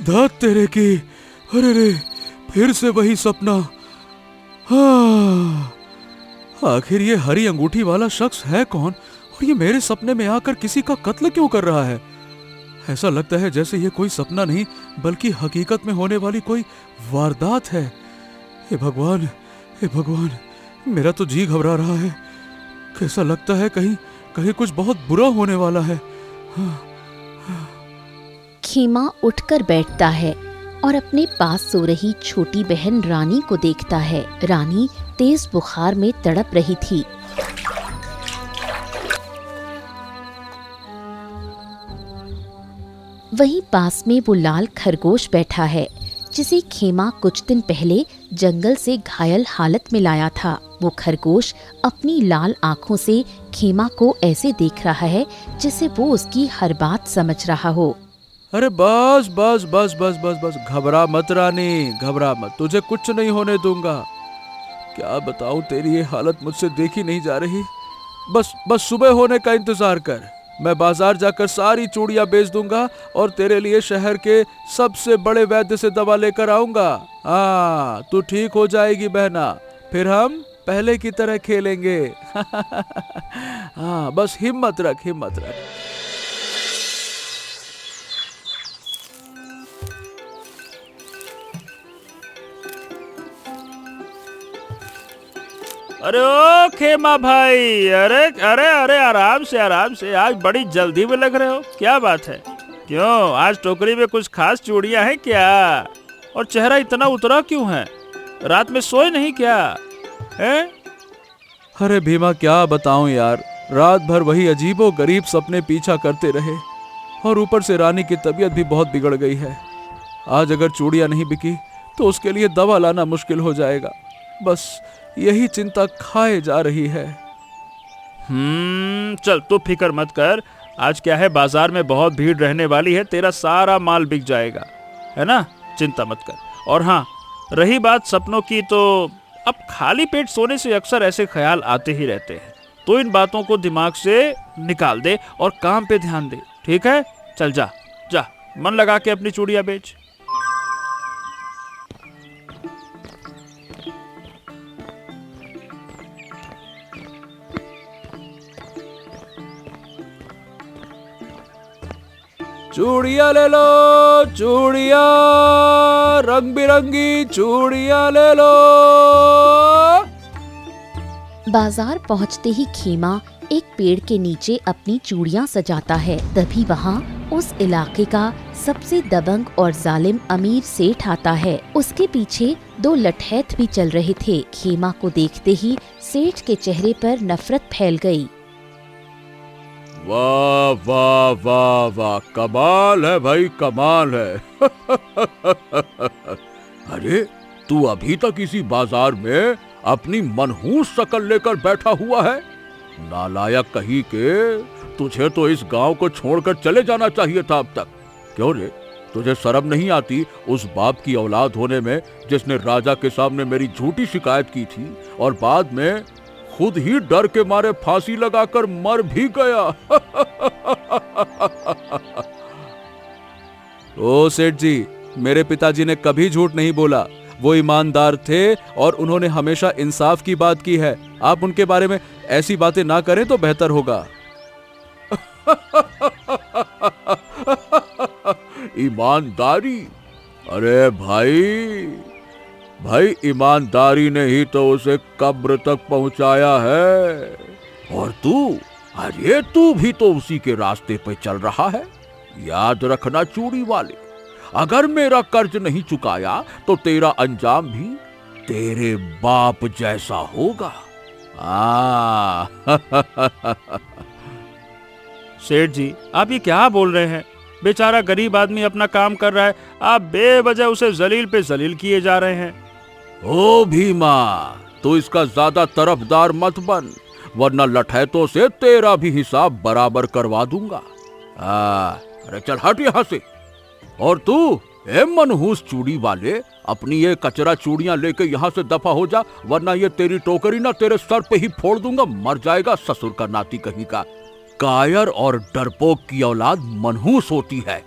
दाद तेरे की। अरे रे, फिर से वही सपना। आखिर ये हरी अंगूठी वाला शख्स है कौन, और ये मेरे सपने में आकर किसी का कत्ल क्यों कर रहा है? ऐसा लगता है जैसे ये कोई सपना नहीं बल्कि हकीकत में होने वाली कोई वारदात है। हे भगवान, हे भगवान, मेरा तो जी घबरा रहा है। कैसा लगता है कहीं कहीं कुछ बहुत बुरा होने वाला है। खेमा उठकर बैठता है और अपने पास सो रही छोटी बहन रानी को देखता है। रानी तेज बुखार में तड़प रही थी। वहीं पास में वो लाल खरगोश बैठा है जिसे खेमा कुछ दिन पहले जंगल से घायल हालत में लाया था। वो खरगोश अपनी लाल आँखों से खेमा को ऐसे देख रहा है जैसे वो उसकी हर बात समझ रहा हो। अरे बस बस बस बस बस बस, घबरा मत रानी, घबरा मत, तुझे कुछ नहीं होने दूंगा। क्या बताऊं, तेरी ये हालत मुझसे देखी नहीं जा रही। बस बस सुबह होने का इंतजार कर। मैं बाजार जाकर सारी चूड़ियां बेच दूंगा और तेरे लिए शहर के सबसे बड़े वैद्य से दवा लेकर आऊंगा। हाँ, तू ठीक हो जाएगी बहना, फिर हम पहले की तरह खेलेंगे। हाँ, बस हिम्मत रख, हिम्मत रख। अरे ओ खेमा भाई, अरे अरे अरे, आराम से, आज बड़ी जल्दी में लग रहे हो, क्या बात है? क्यों, आज टोकरी में कुछ खास चूड़ियां हैं क्या? और चेहरा इतना उतरा क्यों है? रात में सोए नहीं क्या हैं? अरे भीमा, क्या बताऊं यार, रात भर वही अजीबो गरीब सपने पीछा करते रहे और ऊपर से रानी की तबीयत भी बहुत बिगड़ गई है। आज अगर चूड़ियां नहीं बिकी तो उसके लिए दवा लाना मुश्किल हो जाएगा। बस यही चिंता खाए जा रही है। चल तू फिक्र मत कर। आज क्या है, बाजार में बहुत भीड़ रहने वाली है, तेरा सारा माल बिक जाएगा, है ना? चिंता मत कर। और हाँ, रही बात सपनों की, तो अब खाली पेट सोने से अक्सर ऐसे ख्याल आते ही रहते हैं, तो इन बातों को दिमाग से निकाल दे और काम पे ध्यान दे, ठीक है? चल जा जा, मन लगा के अपनी चूड़ियां बेच। चूड़ियां ले लो, चूड़ियां, रंग बिरंगी चूड़ियां ले लो। बाजार पहुंचते ही खेमा एक पेड़ के नीचे अपनी चूड़ियां सजाता है। तभी वहां उस इलाके का सबसे दबंग और जालिम अमीर सेठ आता है। उसके पीछे दो लठैत भी चल रहे थे। खेमा को देखते ही सेठ के चेहरे पर नफरत फैल गई। वाह वाह वाह वाह, कमाल है भाई, कमाल है। अरे, तू अभी तक इसी बाजार में अपनी मनहूस शक्ल लेकर बैठा हुआ है? नालायक कहीं के, तुझे तो इस गांव को छोड़कर चले जाना चाहिए था अब तक। क्यों रे, तुझे शर्म नहीं आती उस बाप की औलाद होने में जिसने राजा के सामने मेरी झूठी शिकायत की थी और बाद में खुद ही डर के मारे फांसी लगाकर मर भी गया। ओ सेठ जी, मेरे पिताजी ने कभी झूठ नहीं बोला। वो ईमानदार थे और उन्होंने हमेशा इंसाफ की बात की है। आप उनके बारे में ऐसी बातें ना करें तो बेहतर होगा। ईमानदारी? अरे भाई ईमानदारी ने ही तो उसे कब्र तक पहुंचाया है। और अरे तू भी तो उसी के रास्ते पे चल रहा है। याद रखना चूड़ी वाले, अगर मेरा कर्ज नहीं चुकाया तो तेरा अंजाम भी तेरे बाप जैसा होगा। सेठ जी, आप ये क्या बोल रहे हैं? बेचारा गरीब आदमी अपना काम कर रहा है, आप बेवजह उसे जलील पे जलील किए जा रहे हैं। ओ भीमा, तू इसका ज्यादा तरफदार मत बन, वरना लठैतों से तेरा भी हिसाब बराबर करवा दूंगा। अरे चल हट यहाँ से। और तू, ए मनहूस चूड़ी वाले, अपनी ये कचरा चूड़ियां लेके यहाँ से दफा हो जा, वरना ये तेरी टोकरी ना तेरे सर पे ही फोड़ दूंगा। मर जाएगा ससुर का नाती कहीं का। कायर और डरपोक की औलाद मनहूस होती है।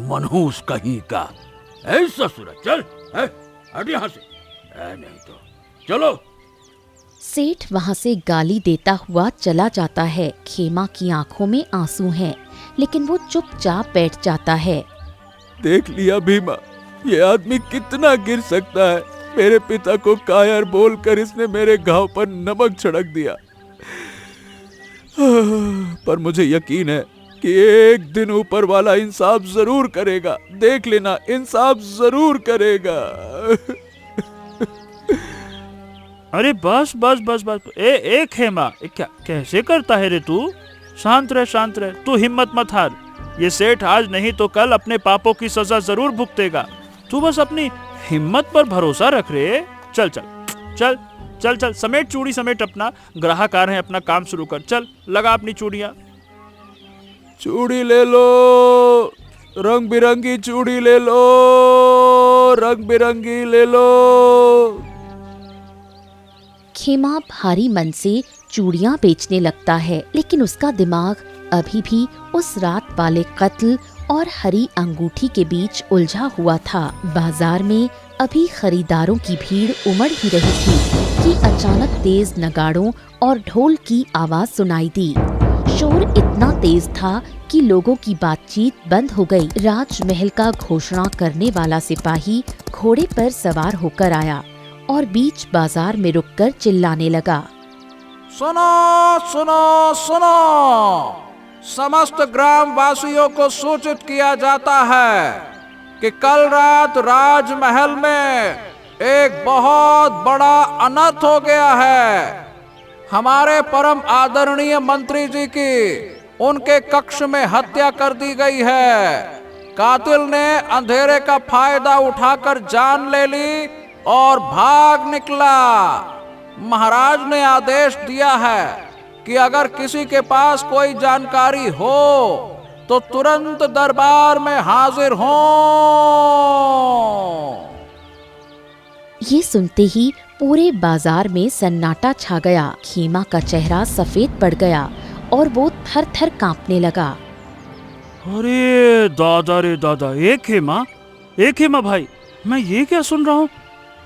मनहूस कहीं का। ऐ ससुर, चल हट यहाँ से। नहीं तो चलो। सेठ वहाँ से गाली देता हुआ चला जाता है। खेमा की आंखों में आंसू हैं, लेकिन वो चुपचाप बैठ जाता है। देख लिया भीमा, ये आदमी कितना गिर सकता है। मेरे पिता को कायर बोलकर इसने मेरे घाव पर नमक छिड़क दिया। पर मुझे यकीन है कि एक दिन ऊपर वाला इंसाफ जरूर करेगा। देख लेना, इंसाफ जरूर करेगा। अरे बस बस बस बस। ए खेमा, क्या कैसे करता है रे तू? शांत रह, तू हिम्मत मत हार। ये सेठ आज नहीं तो कल अपने पापों की सजा जरूर भुगतेगा। तू बस अपनी हिम्मत पर भरोसा रख रे। चल चल चल चल चल, समेट चूड़ी समेट अपना। ग्राहक आ रहे हैं, अपना काम शुरू कर। चल लगा अपनी चूड़ियां। चूड़ी ले लो, रंग बिरंगी चूड़ी ले लो, रंग बिरंगी ले लो। खेमा भारी मन से चूड़ियां बेचने लगता है, लेकिन उसका दिमाग अभी भी उस रात वाले कत्ल और हरी अंगूठी के बीच उलझा हुआ था। बाजार में अभी खरीदारों की भीड़ उमड़ ही रही थी कि अचानक तेज नगाड़ों और ढोल की आवाज सुनाई दी। शोर इतना तेज था कि लोगों की बातचीत बंद हो गई। राजमहल का घोषणा करने वाला सिपाही घोड़े पर सवार होकर आया और बीच बाजार में रुककर चिल्लाने लगा। सुनो सुनो सुनो, समस्त ग्राम वासियों को सूचित किया जाता है कि कल रात राजमहल में एक बहुत बड़ा अनर्थ हो गया है। हमारे परम आदरणीय मंत्री जी की उनके कक्ष में हत्या कर दी गई है। कातिल ने अंधेरे का फायदा उठाकर जान ले ली और भाग निकला। महाराज ने आदेश दिया है कि अगर किसी के पास कोई जानकारी हो तो तुरंत दरबार में हाजिर हो। ये सुनते ही पूरे बाजार में सन्नाटा छा गया। खेमा का चेहरा सफेद पड़ गया और वो थर थर कांपने लगा। अरे दादा रे दादा, एक हेमा भाई, मैं ये क्या सुन रहा हूँ?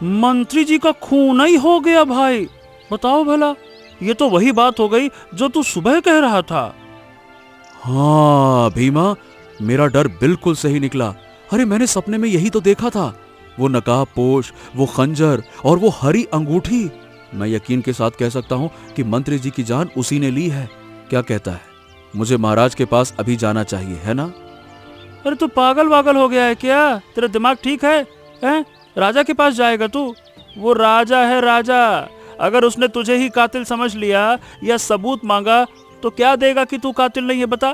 मंत्री जी का खून ही हो गया भाई। बताओ भला, ये तो वही बात हो गई जो तू सुबह कह रहा था। हाँ भीमा, मेरा डर बिल्कुल सही निकला। अरे मैंने सपने में यही तो देखा था, वो नकाब पोश, वो खंजर और वो हरी अंगूठी। मैं यकीन के साथ कह सकता हूँ कि मंत्री जी की जान उसी ने ली है। क्या कहता है? मुझे महाराज के पास अभी जाना चाहिए, है ना? अरे तू पागल वागल हो गया है क्या? तेरा दिमाग ठीक है? राजा के पास जाएगा तू? वो राजा है, राजा। अगर उसने तुझे ही कातिल समझ लिया या सबूत मांगा तो क्या देगा कि तू कातिल नहीं है, बता?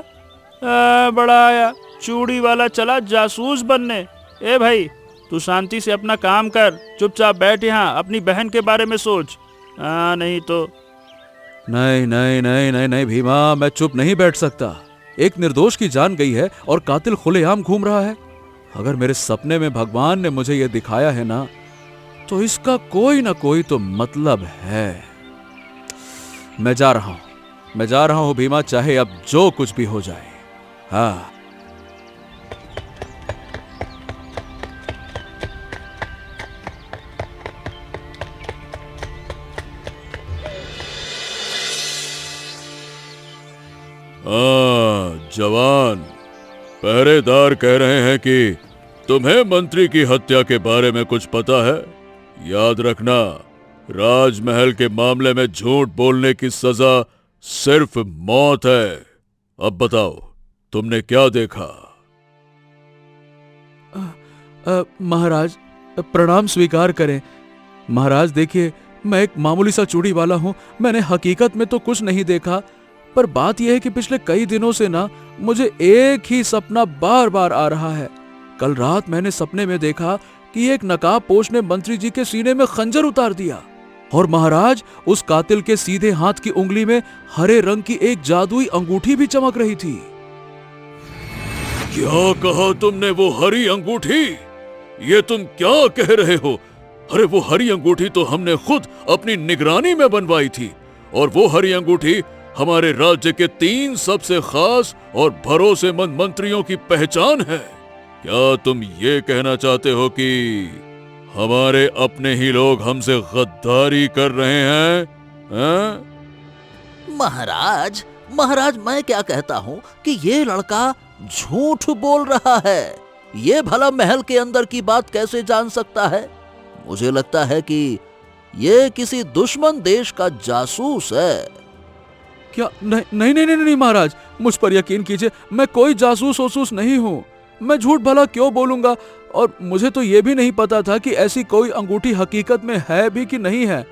बड़ा आया चूड़ी वाला चला जासूस बनने। ए भाई, तू शांति से अपना काम कर, चुपचाप बैठ यहाँ, अपनी बहन के बारे में सोच। नहीं तो। नहीं नहीं नहीं नहीं नहीं भीमा, मैं चुप नहीं बैठ सकता। एक निर्दोष की जान गई है और कातिल खुलेआम घूम रहा है। अगर मेरे सपने में भगवान ने मुझे यह दिखाया है ना, तो इसका कोई ना कोई तो मतलब है। मैं जा रहा हूं भीमा, चाहे अब जो कुछ भी हो जाए। हाँ। जवान, पहरेदार कह रहे हैं कि तुम्हें मंत्री की हत्या के बारे में कुछ पता है। याद रखना, राजमहल के मामले में झूठ बोलने की सजा सिर्फ मौत है। अब बताओ, तुमने क्या देखा? महाराज, प्रणाम स्वीकार करें। महाराज देखिए, मैं एक मामूली सा चूड़ी वाला हूं। मैंने हकीकत में तो कुछ नहीं देखा, पर बात यह है कि पिछले कई दिनों से ना मुझे एक ही सपना बार बार आ रहा है। कल रात मैंने सपने में देखा कि एक नकाबपोश ने मंत्री जी के सीने में खंजर उतार दिया और महाराज, उस कातिल के सीधे हाथ की उंगली में हरे रंग की एक जादुई अंगूठी भी चमक रही थी। क्या कहा तुमने? वो हरी अंगूठी? ये तुम क्या कह रहे हो? अरे वो हरी अंगूठी तो हमने खुद अपनी निगरानी में बनवाई थी, और वो हरी अंगूठी हमारे राज्य के 3 सबसे खास और भरोसेमंद मंत्रियों की पहचान है। क्या तुम ये कहना चाहते हो कि हमारे अपने ही लोग हमसे गद्दारी कर रहे हैं? महाराज, महाराज, मैं क्या कहता हूँ कि ये लड़का झूठ बोल रहा है। ये भला महल के अंदर की बात कैसे जान सकता है? मुझे लगता है कि ये किसी दुश्मन देश का जासूस है। क्या? नहीं नहीं नहीं नहीं, नहीं महाराज, मुझ पर यकीन कीजिए, मैं कोई जासूस वसूस नहीं हूँ। मैं झूठ भला क्यों बोलूंगा? और मुझे तो ये भी नहीं पता था कि ऐसी कोई अंगूठी हकीकत में है भी कि नहीं है।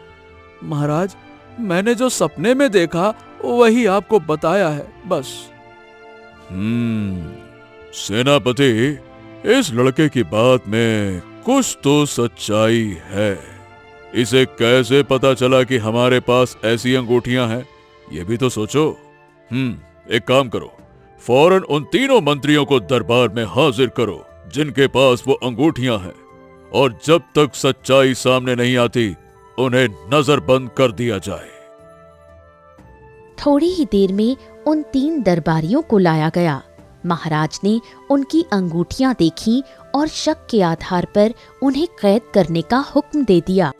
महाराज, मैंने जो सपने में देखा वही आपको बताया है, बस। सेनापति, इस लड़के की बात में कुछ तो सच्चाई है। इसे कैसे पता चला कि हमारे पास ऐसी अंगूठियां हैं? ये भी तो सोचो। एक काम करो, फौरन उन 3 मंत्रियों को दरबार में हाजिर करो जिनके पास वो अंगूठियां हैं, और जब तक सच्चाई सामने नहीं आती उन्हें नजरबंद कर दिया जाए। थोड़ी ही देर में उन 3 दरबारियों को लाया गया। महाराज ने उनकी अंगूठियां देखी और शक के आधार पर उन्हें कैद करने का हुक्म दे दिया।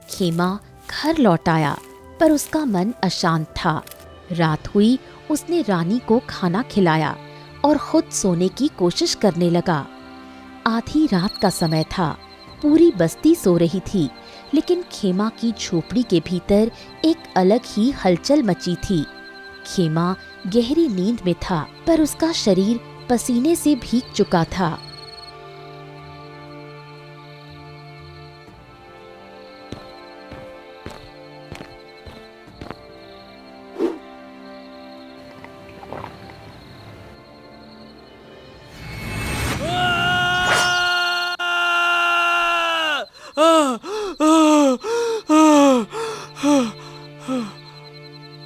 खेमा घर लौट आया, पर उसका मन अशांत था। रात हुई, उसने रानी को खाना खिलाया और खुद सोने की कोशिश करने लगा। आधी रात का समय था, पूरी बस्ती सो रही थी, लेकिन खेमा की झोपड़ी के भीतर एक अलग ही हलचल मची थी। खेमा गहरी नींद में था, पर उसका शरीर पसीने से भीग चुका था।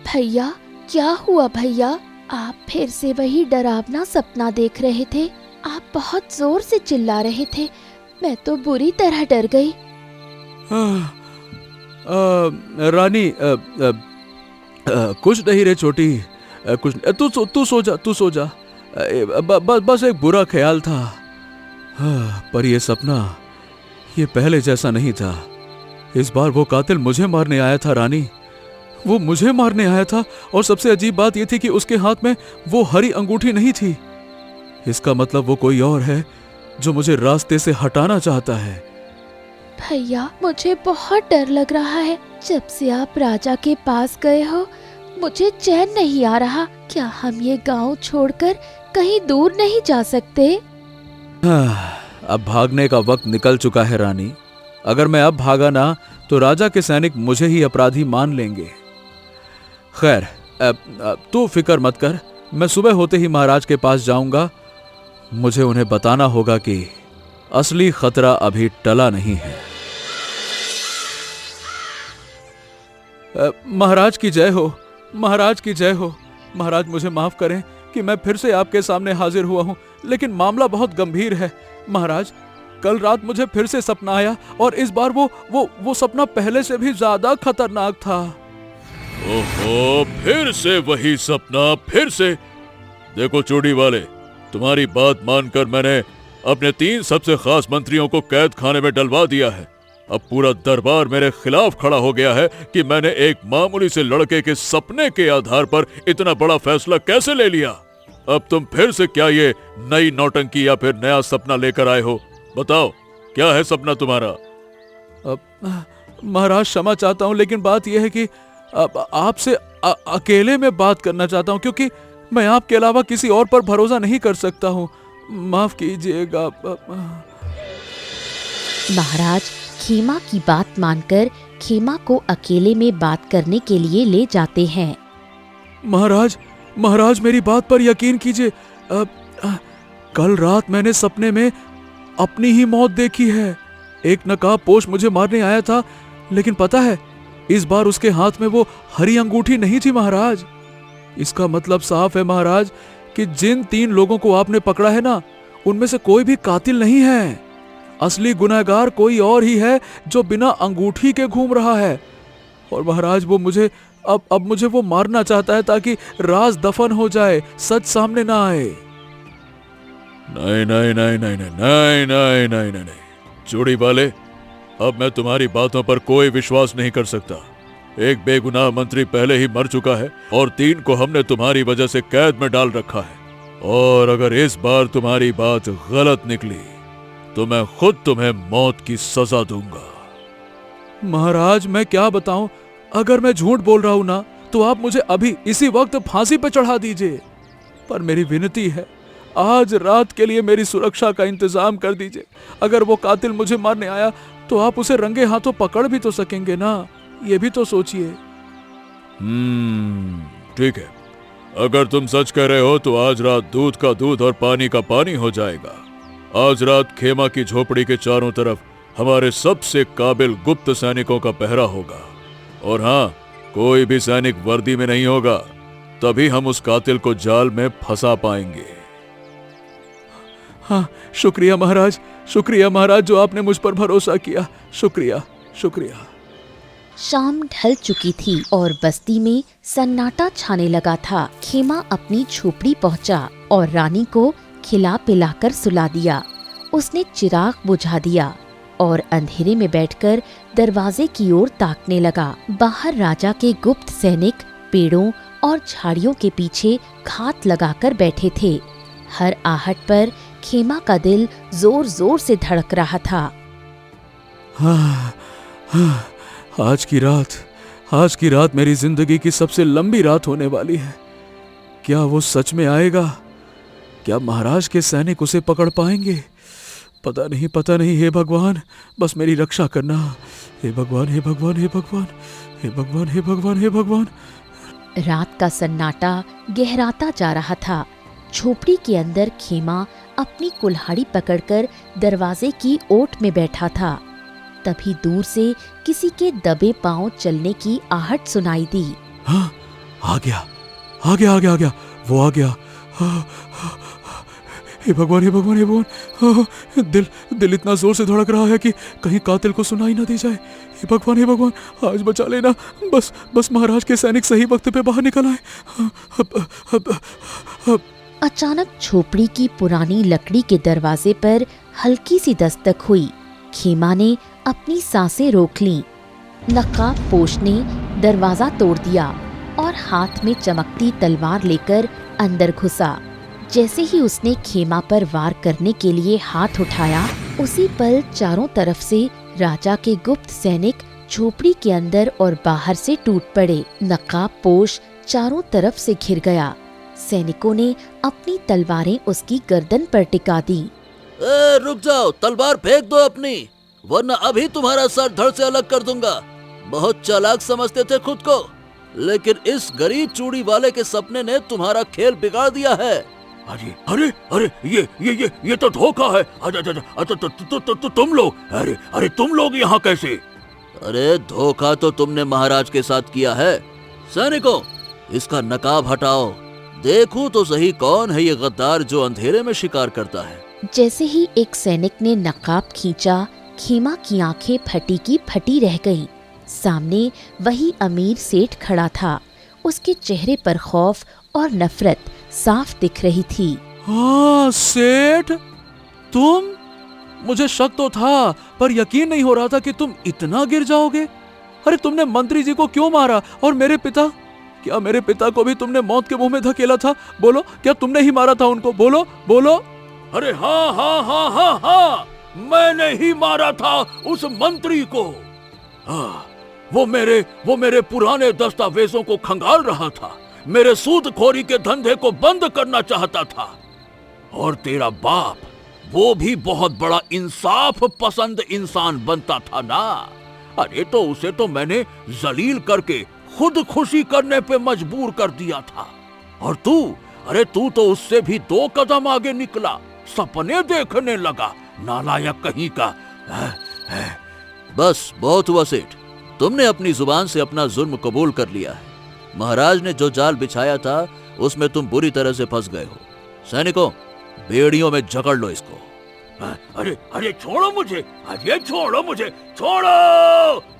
भैया, क्या हुआ भैया? आप फिर से वही डरावना सपना देख रहे थे। आप बहुत जोर से चिल्ला रहे थे, मैं तो बुरी तरह डर गई। रानी, कुछ नहीं रे छोटी, कुछ नहीं। तू सो जा, तू सो जा। बस एक बुरा ख्याल था। पर ये सपना, ये पहले जैसा नहीं था। इस बार वो कातिल मुझे मारने आया था रानी, वो मुझे मारने आया था। और सबसे अजीब बात ये थी कि उसके हाथ में वो हरी अंगूठी नहीं थी। इसका मतलब वो कोई और है जो मुझे रास्ते से हटाना चाहता है। भैया, मुझे बहुत डर लग रहा है। जब से आप राजा के पास गए हो, मुझे चैन नहीं आ रहा। क्या हम ये गांव छोड़कर कहीं दूर नहीं जा सकते? अब भागने का वक्त निकल चुका है रानी। अगर मैं अब भागा ना तो राजा के सैनिक मुझे ही अपराधी मान लेंगे। खैर, तू फिक्र मत कर, मैं सुबह होते ही महाराज के पास जाऊंगा। मुझे उन्हें बताना होगा कि असली खतरा अभी टला नहीं है। महाराज की जय हो, महाराज की जय हो। महाराज, मुझे माफ करें कि मैं फिर से आपके सामने हाजिर हुआ हूं, लेकिन मामला बहुत गंभीर है। महाराज, कल रात मुझे फिर से सपना आया, और इस बार वो सपना पहले से भी ज्यादा खतरनाक था। ओहो, फिर से वही सपना, फिर से? देखो चूड़ी वाले, तुम्हारी बात मानकर मैंने अपने 3 सबसे खास मंत्रियों को कैद खाने में डलवा दिया है। अब पूरा दरबार मेरे खिलाफ खड़ा हो गया है कि मैंने एक मामूली से लड़के के सपने के आधार पर इतना बड़ा फैसला कैसे ले लिया। अब तुम फिर से क्या ये नई नौटंकी या फिर नया सपना लेकर आए हो? बताओ, क्या है सपना तुम्हारा? महाराज, क्षमा चाहता हूं, लेकिन बात यह है कि आपसे अकेले में बात करना चाहता हूं, क्योंकि मैं आपके अलावा किसी और पर भरोसा नहीं कर सकता हूं। माफ कीजिएगा। महाराज खेमा की बात मानकर खेमा को अकेले में बात करने के लिए ले जाते हैं। महाराज, महाराज, मेरी बात पर यकीन कीजिए। कल रात मैंने सपने में अपनी ही मौत देखी है। एक नकाबपोश मुझे मारने आया था, लेकिन पता है, इस बार उसके हाथ में वो हरी अंगूठी नहीं थी महाराज। इसका मतलब साफ है महाराज कि जिन 3 लोगों को आपने पकड़ा है ना, उनमें से कोई भी कातिल नहीं है। असली गुनहगार कोई और ही है जो बिना अंगूठी के घूम रहा है। और महाराज वो मुझे अब मुझे वो मारना चाहता है ताकि राज दफन हो जाए, सच सामने ना आए। नहीं नहीं नहीं नहीं नहीं नहीं नहीं नहीं नहीं नहीं चूड़ी वाले, अब मैं तुम्हारी बातों पर कोई विश्वास नहीं कर सकता। एक बेगुनाह मंत्री पहले ही मर चुका है और 3 को हमने तुम्हारी वजह से कैद में डाल रखा है। और अगर इस बार तुम्हारी बात गलत निकली तो मैं खुद तुम्हें मौत की सजा दूंगा। महाराज मैं क्या बताऊं, अगर मैं झूठ बोल रहा हूं ना तो आप मुझे अभी इसी वक्त फांसी पे चढ़ा दीजिए। पर मेरी विनती है, आज रात के लिए मेरी सुरक्षा का इंतजाम कर दीजिए। अगर वो कातिल मुझे मारने आया तो आप उसे रंगे हाथों पकड़ भी तो सकेंगे ना, ये भी तो सोचिए। ठीक है, अगर तुम सच कह रहे हो तो आज रात दूध का दूध और पानी का पानी हो जाएगा। आज रात खेमा की झोपड़ी के चारों तरफ हमारे सबसे काबिल गुप्त सैनिकों का पहरा होगा। और हाँ, कोई भी सैनिक वर्दी में नहीं होगा, तभी हम उस कातिल को जाल में फंसा पाएंगे। हाँ, शुक्रिया महाराज, शुक्रिया महाराज जो आपने मुझ पर भरोसा किया। शुक्रिया शुक्रिया। शाम ढल चुकी थी और बस्ती में सन्नाटा छाने लगा था। खेमा अपनी झोपड़ी पहुंचा और रानी को खिला पिलाकर सुला दिया। उसने चिराग बुझा दिया और अंधेरे में बैठकर दरवाजे की ओर ताकने लगा। बाहर राजा के गुप्त सैनिक पेड़ों और झाड़ियों के पीछे घात लगाकर बैठे थे। हर आहट पर खेमा का दिल जोर जोर से धड़क रहा था। हाँ, हाँ, आज की रात मेरी जिंदगी की सबसे लंबी रात होने वाली है। क्या वो सच में आएगा? क्या महाराज के सैनिक उसे पकड़ पाएंगे? पता नहीं। हे भगवान, बस मेरी रक्षा करना। हे भगवान, हे भगवान, हे भगवान, हे भगवान, हे भगवान, हे भगवान। रात का सन्नाटा गहराता जा रहा था। झोपड़ी के अंदर खेमा अपनी कुल्हाड़ी पकड़कर दरवाजे की ओट में बैठा था। तभी दूर से किसी के दबे पांव चलने की आहट सुनाई दी। हाँ, आ गया, वो आ गया। हाँ, हे भगवान, हे भगवान, हे भगवान। हाँ, दिल इतना जोर से धड़क रहा है कि कहीं कातिल को सुनाई ना दे जाए। हे भगवान, आज बचा लेना। बस महाराज के सैनिक सही वक्त पे बाहर निकल आए। अचानक झोपड़ी की पुरानी लकड़ी के दरवाजे पर हल्की सी दस्तक हुई। खेमा ने अपनी सांसें रोक लीं। नकाब पोश ने दरवाजा तोड़ दिया और हाथ में चमकती तलवार लेकर अंदर घुसा। जैसे ही उसने खेमा पर वार करने के लिए हाथ उठाया, उसी पल चारों तरफ से राजा के गुप्त सैनिक झोपड़ी के अंदर और बाहर से टूट पड़े। नकाब पोश चारों तरफ से घिर गया। सैनिकों ने अपनी तलवारें उसकी गर्दन पर टिका दी। रुक जाओ, तलवार फेंक दो अपनी, वरना अभी तुम्हारा सर धड़ से अलग कर दूंगा। बहुत चालाक समझते थे खुद को, लेकिन इस गरीब चूड़ी वाले के सपने ने तुम्हारा खेल बिगाड़ दिया है। अरे ये तो धोखा है। तुम लोग यहाँ कैसे? अरे धोखा तो तुमने महाराज के साथ किया है। सैनिकों, इसका नकाब हटाओ, देखो तो सही कौन है ये गद्दार जो अंधेरे में शिकार करता है। जैसे ही एक सैनिक ने नकाब खींचा, खेमा की आंखें फटी की फटी रह गईं। सामने वही अमीर सेठ खड़ा था। उसके चेहरे पर खौफ और नफरत साफ दिख रही थी। हाँ सेठ, तुम? मुझे शक तो था, पर यकीन नहीं हो रहा था कि तुम इतना गिर जाओगे। अरे तुमने मंत्री जी को क्यों मारा? और मेरे पिता? क्या मेरे पिता को भी तुमने मौत के मुंह में धकेला था? बोलो, क्या तुमने ही मारा था उनको? बोलो। अरे हाँ, मैंने ही मारा था उस मंत्री को। वो मेरे पुराने दस्तावेजों को खंगाल रहा था, मेरे सूदखोरी के धंधे को बंद करना चाहता था। और तेरा बाप, वो भी बहुत बड़ा इंसाफ पसंद इंसान बनता था ना। अरे तो उसे तो मैंने जलील करके खुद खुशी करने पे मजबूर कर दिया था। और तू तो उससे भी 2 कदम आगे निकला, सपने देखने लगा, नालायक कहीं का। बस बहुत हुआ सेठ, तुमने अपनी जुबान से अपना जुर्म कबूल कर लिया है। महाराज ने जो जाल बिछाया था उसमें तुम बुरी तरह से फंस गए हो। सैनिकों, बेड़ियों में जकड़ लो इसको। अरे छोड़ो मुझे, छोड़ो मुझे,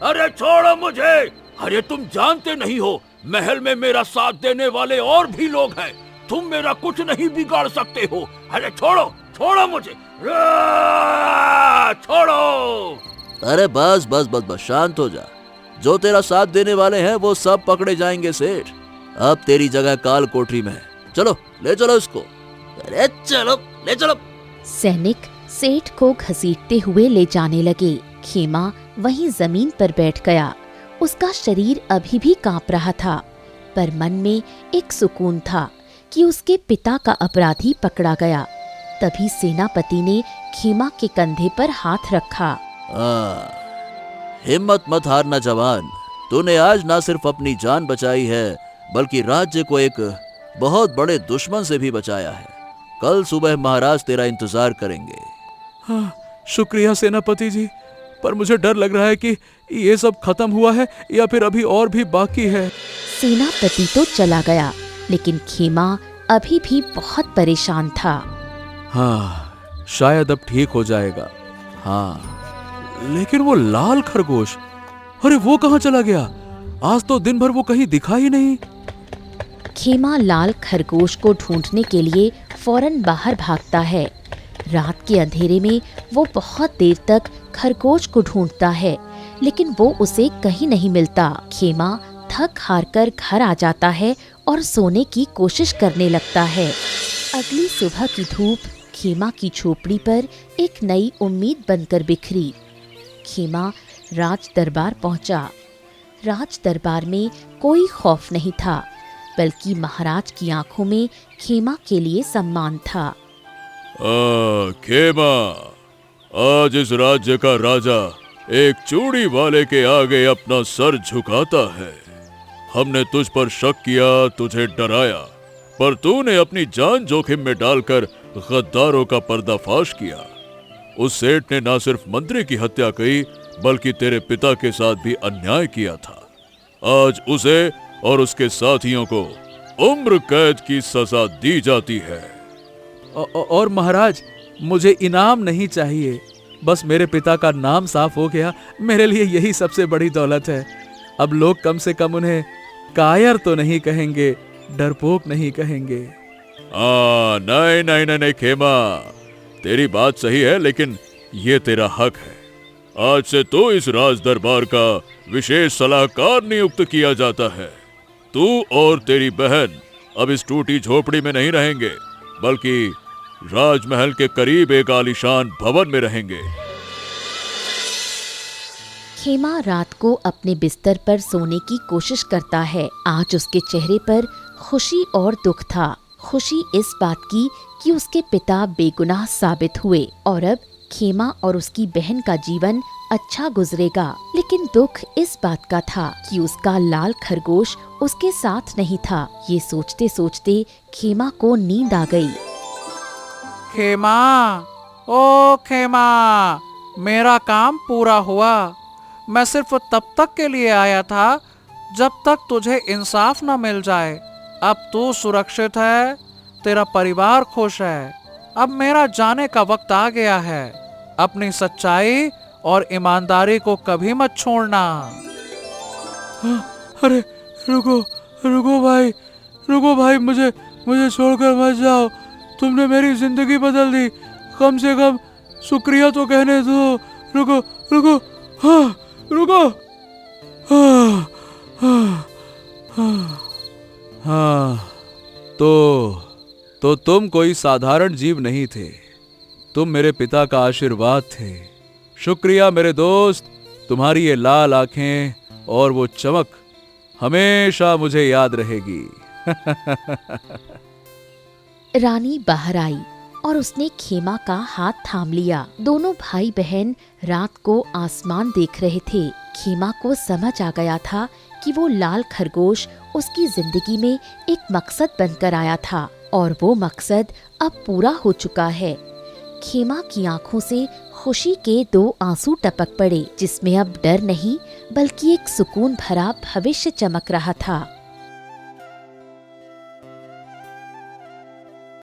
अरे छोड़ो मुझे, अरे तुम जानते नहीं हो, महल में मेरा साथ देने वाले और भी लोग हैं। तुम मेरा कुछ नहीं बिगाड़ सकते हो। अरे छोड़ो, छोड़ो मुझे, छोड़ो। अरे बस बस बस बस, शांत हो जा। जो तेरा साथ देने वाले हैं वो सब पकड़े जाएंगे सेठ। अब तेरी जगह काल कोठरी में है। चलो ले चलो इसको। अरे चलो ले चलो। सैनिक सेठ को घसीटते हुए ले जाने लगे। खेमा वहीं जमीन पर बैठ गया। उसका शरीर अभी भी कांप रहा था, पर मन में एक सुकून था कि उसके पिता का अपराधी पकड़ा गया। तभी सेनापति ने खेमा के कंधे पर हाथ रखा। हिम्मत मत हारना जवान। तूने आज ना सिर्फ अपनी जान बचाई है, बल्कि राज्य को एक बहुत बड़े दुश्मन से भी बचाया है। कल सुबह महाराज तेरा इंतजार करेंगे। हाँ, शुक्रिया सेनापति जी, पर मुझे डर लग रहा है कि ये सब खत्म हुआ है या फिर अभी और भी बाकी है। सेनापति तो चला गया, लेकिन खेमा अभी भी बहुत परेशान था। हाँ, शायद अब ठीक हो जाएगा। हाँ, लेकिन वो लाल खरगोश, अरे वो कहाँ चला गया? आज तो दिन भर वो कहीं दिखा ही नहीं। खेमा लाल खरगोश को ढूंढने के लिए फौरन बाहर भागता है। रात के अंधेरे में वो बहुत देर तक खरगोश को ढूंढता है, लेकिन वो उसे कहीं नहीं मिलता। खेमा थक हार कर घर आ जाता है और सोने की कोशिश करने लगता है। अगली सुबह की धूप खेमा की झोपड़ी पर एक नई उम्मीद बनकर बिखरी। खेमा राज दरबार पहुंचा। राज दरबार में कोई खौफ नहीं था, बल्कि महाराज की आंखों में खेमा के लिए सम्मान था। खेमा, आज इस राज्य का राजा एक चूड़ी वाले के आगे अपना सर झुकाता है। हमने तुझ पर शक किया, तुझे डराया, पर तूने अपनी जान जोखिम में डालकर गद्दारों का पर्दाफाश किया। उस सेठ ने न सिर्फ मंत्री की हत्या की, बल्कि तेरे पिता के साथ भी अन्याय किया था। आज उसे और उसके साथियों को उम्र कैद की सजा दी जाती है। और महाराज, मुझे इनाम नहीं चाहिए, बस मेरे पिता का नाम साफ हो गया, मेरे लिए यही सबसे बड़ी दौलत है। अब लोग कम से कम उन्हें कायर तो नहीं कहेंगे, डरपोक नहीं कहेंगे। नहीं नहीं नहीं नहीं खेमा, तेरी बात सही है, लेकिन ये तेरा हक है। आज से तो इस राज दरबार का विशेष सलाहकार नियुक्त किया जाता है। तू और तेरी बहन अब इस टूटी झोपड़ी में नहीं रहेंगे, बल्कि राजमहल के करीब एक आलीशान भवन में रहेंगे। खेमा रात को अपने बिस्तर पर सोने की कोशिश करता है। आज उसके चेहरे पर खुशी और दुख था। खुशी इस बात की कि उसके पिता बेगुनाह साबित हुए और अब खेमा और उसकी बहन का जीवन अच्छा गुजरेगा। लेकिन दुख इस बात का था कि उसका लाल खरगोश उसके साथ नहीं था। ये सोचते सोचते खेमा को नींद आ गई। खेमा, ओ खेमा, मेरा काम पूरा हुआ। मैं सिर्फ तब तक के लिए आया था जब तक तुझे इंसाफ न मिल जाए। अब तू सुरक्षित है, तेरा परिवार खुश है। अब मेरा जाने का वक्त आ गया है। अपनी सच्चाई और ईमानदारी को कभी मत छोड़ना। अरे रुको रुको भाई, रुको भाई, मुझे छोड़कर मत जाओ। तुमने मेरी जिंदगी बदल दी, कम से कम शुक्रिया तो कहने दो। रुको रुको, हाँ रुको। हाँ, तो तुम कोई साधारण जीव नहीं थे, तुम मेरे पिता का आशीर्वाद थे। शुक्रिया मेरे दोस्त, तुम्हारी ये लाल आंखें और वो चमक हमेशा मुझे याद रहेगी। रानी बाहर आई और उसने खेमा का हाथ थाम लिया। दोनों भाई बहन रात को आसमान देख रहे थे। खेमा को समझ आ गया था कि वो लाल खरगोश उसकी जिंदगी में एक मकसद बनकर आया था और वो मकसद अब पूरा हो चुका है। खेमा की आंखों से खुशी के 2 आंसू टपक पड़े, जिसमें अब डर नहीं बल्कि एक सुकून भरा भविष्य चमक रहा था।